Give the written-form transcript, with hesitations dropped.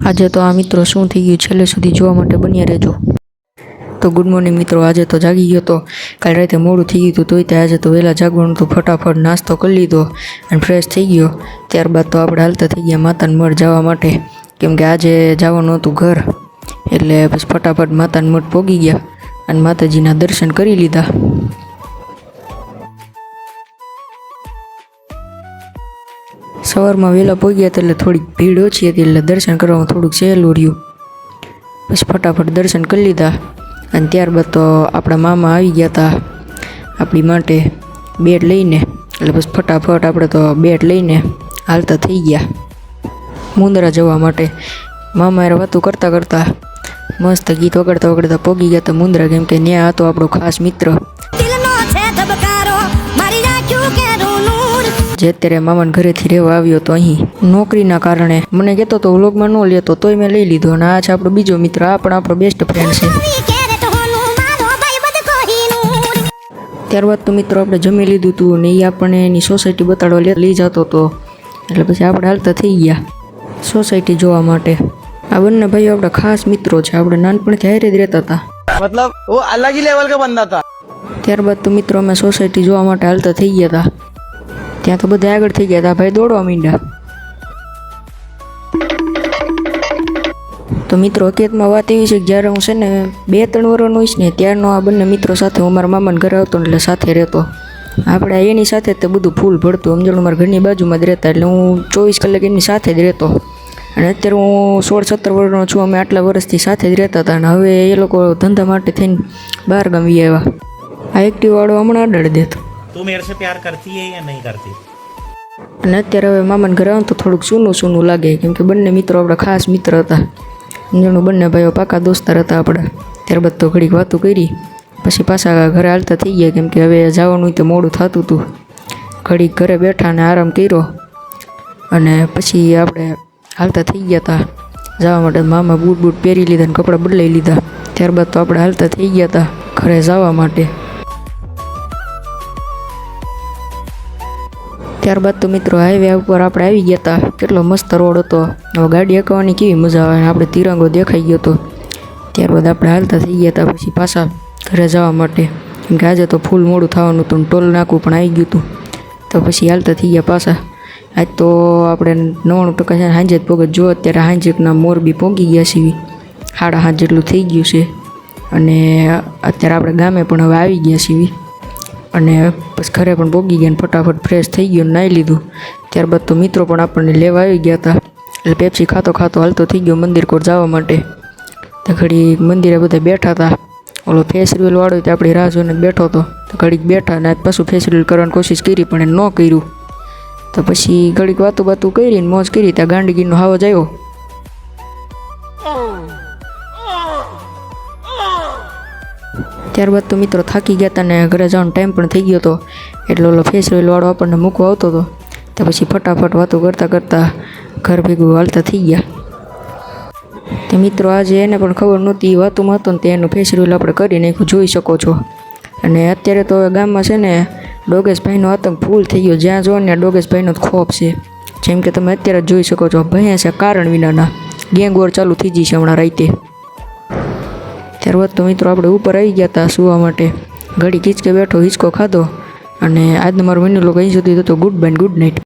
આજે તો આ મિત્રો શું થઈ ગયું છેલ્લે સુધી જોવા માટે બન્યા રહેજો। તો ગુડ મોર્નિંગ મિત્રો, આજે તો જાગી ગયો તો, કાલ રાતે મોડું થઈ ગયું હતું તોય તે આજે તો વહેલા જાગવાનું હતું। ફટાફટ નાસ્તો કરી લીધો અને ફ્રેશ થઈ ગયો। ત્યારબાદ તો આપણે હાલતા થઈ ગયા માતાના મઢ જવા માટે, કેમ કે આજે જવાનું હતું ઘર, એટલે બસ ફટાફટ માતાના મઢ પહોંચી ગયા અને માતાજીના દર્શન કરી લીધા। સવારમાં વહેલા પહોંચ્યા એટલે થોડીક ભીડ ઓછી હતી, એટલે દર્શન કરવામાં થોડુંક સહેલું રહ્યું। બસ ફટાફટ દર્શન કરી લીધા અને ત્યારબાદ તો આપણા મામા આવી ગયા હતા આપણી માટે બેટ લઈને, એટલે બસ ફટાફટ આપણે તો બેટ લઈને હાલતા થઈ ગયા મુંદરા જવા માટે। મામા એ વાતો કરતાં કરતાં મસ્ત ગીત વગાડતા વગાડતા પહોંચી ગયા હતા મુંદરા, કેમ કે ત્યાં હતો આપણો ખાસ મિત્ર જે અત્યારે મામાના ઘરેથી રહેવા આવ્યો હતો અહીં નોકરીના કારણે। મને કહેતો તો વ્લોગમાં ન લેતો, તોય મેં લઈ લીધો અને આ છે આપણો બીજો મિત્ર, આ પણ આપણો બેસ્ટ ફ્રેન્ડ છે। ત્યારબાદ તો મિત્રો આપણે જમી લીધું હતું ને એ આપણને એની સોસાયટી બતાડવા લઈ જતો હતો, એટલે પછી આપણે હાલતા થઈ ગયા સોસાયટી જોવા માટે। આ બંને ભાઈઓ આપણા ખાસ મિત્રો છે, આપણે નાનપણથી હારે જ રહેતા હતા, મતલબ वो अलग ही लेवल का बंदा था। ત્યારબાદ તો મિત્રો અમે સોસાયટી જોવા માટે હાલતા થઈ ગયા હતા। ત્યાં તો બધા આગળ થઈ ગયા હતા, ભાઈ દોડવા માંડ્યા। તો મિત્રો હકીકતમાં વાત એવી છે કે જ્યારે હું છે ને 2-3 વર્ષનો હોઈશ ને ત્યારનો આ બંને મિત્રો સાથે હું મારા મામાના ઘરે આવતો એટલે સાથે રહેતો। આપણે એની સાથે તે બધું ફૂલ ભરતું, સમજણું મારા ઘરની બાજુમાં જ રહેતા, એટલે હું 24 કલાક એની સાથે જ રહેતો। અને અત્યારે હું 16-17 વર્ષનો છું, અમે આટલા વર્ષથી સાથે જ રહેતા હતા અને હવે એ લોકો ધંધા માટે થઈને બહાર ગામ આવ્યા। આ એક્ટિવાવાળો હમણાં અડાડી દેતો। તું મેરે સે પ્યાર કરતી હે યા નહીં કરતી? અને અત્યારે હવે મામાના ઘરે આવું તો થોડુંક સૂનું સૂનું લાગે, કેમ કે બંને મિત્રો આપણા ખાસ મિત્ર હતા, સમજણું બંને ભાઈઓ પાકા દોસ્તાર હતા આપણા। ત્યારબાદ તો ઘડીક વાતો કરી, પછી પાછા ઘરે હાલતા થઈ ગયા, કેમ કે હવે જવાનું તો મોડું થતું હતું। ઘડીક ઘરે બેઠા અને આરામ કર્યો અને પછી આપણે હાલતા થઈ ગયા હતા જવા માટે। મામા બૂટ પહેરી લીધા અને કપડાં બદલાઈ લીધા। ત્યારબાદ તો આપણે હાલતા થઈ ગયા હતા ઘરે જવા માટે। ત્યારબાદ તો મિત્રો હાઈવે ઉપર આપણે આવી ગયા હતા, કેટલો મસ્ત રોડ હતો, હવે ગાડી હંકાવવાની કેવી મજા આવે, આપણે તિરંગો દેખાઈ ગયો હતો। ત્યારબાદ આપણે હાલતા થઈ ગયા હતા પછી પાછા ઘરે જવા માટે, કેમ કે આજે તો ફૂલ મોડું થવાનું હતું, ટોલ નાકું પણ આવી ગયું હતું, તો પછી હાલતા થઈ ગયા પાછા। આજ તો આપણે 99% છે સાંજે જ પગત જો, અત્યારે સાંજેકના મોરબી પહોંચી ગયા છીએ, 5:30 જેટલું થઈ ગયું છે અને અત્યારે આપણે ગામે પણ હવે આવી ગયા છીએ અને બસ ઘરે પણ પહોંચી ગયા ને ફટાફટ ફ્રેશ થઈ ગયો, નાહી લીધું। ત્યારબાદ તો મિત્રો પણ આપણને લેવા આવી ગયા હતા, એટલે પેપ્સી ખાતો ખાતો હાલતો થઈ ગયો મંદિર કોર જવા માટે। તો ઘડી મંદિરે બધા બેઠા હતા, ઓલો ફેસ રિવીલ વાળો તો આપણી રાહ જોઈને બેઠો હતો, તો ઘડીક બેઠા ને પાછું ફેસ રિવીલ કરવાની કોશિશ કરી પણ એને ન કર્યું। તો પછી ઘડીક વાતું કરીને મોજ કરી, ત્યાં ગાંડીગીરનો હાવો જ આવ્યો। ત્યારબાદ તો મિત્રો થાકી ગયા હતા ને ઘરે જવાનો ટાઈમ પણ થઈ ગયો હતો, એટલે ઓલો ફેસ રિવીલ વાળો આપણને મૂકવા આવતો હતો, તો પછી ફટાફટ વાતો કરતાં કરતાં ઘર ભેગું હાલતા થઈ ગયા। તો મિત્રો આજે એને પણ ખબર નહોતી એ વાતોમાં હતો ને તે એનું ફેસ રિવીલ આપણે કરી નાખ્યું, જોઈ શકો છો। અને અત્યારે તો ગામમાં છે ને ડોગેશભાઈનો આતંક ફૂલ થઈ ગયો, જ્યાં જો ને ડોગેશભાઈનો જ ખોફ છે, જેમ કે તમે અત્યારે જ જોઈ શકો છો, ભયા છે કારણ વિનાના, ગેંગ વોર ચાલુ થઈ જશે હમણાં રાતે। ત્યારબાદ તો મિત્રો આપણે ઉપર આવી ગયા હતા સુવા માટે, ઘડી ખીચકે બેઠો હિંચકો ખાધો અને આજનો મારો વિડીયો લોકો અહીં સુધી હતો। Good bye, good night.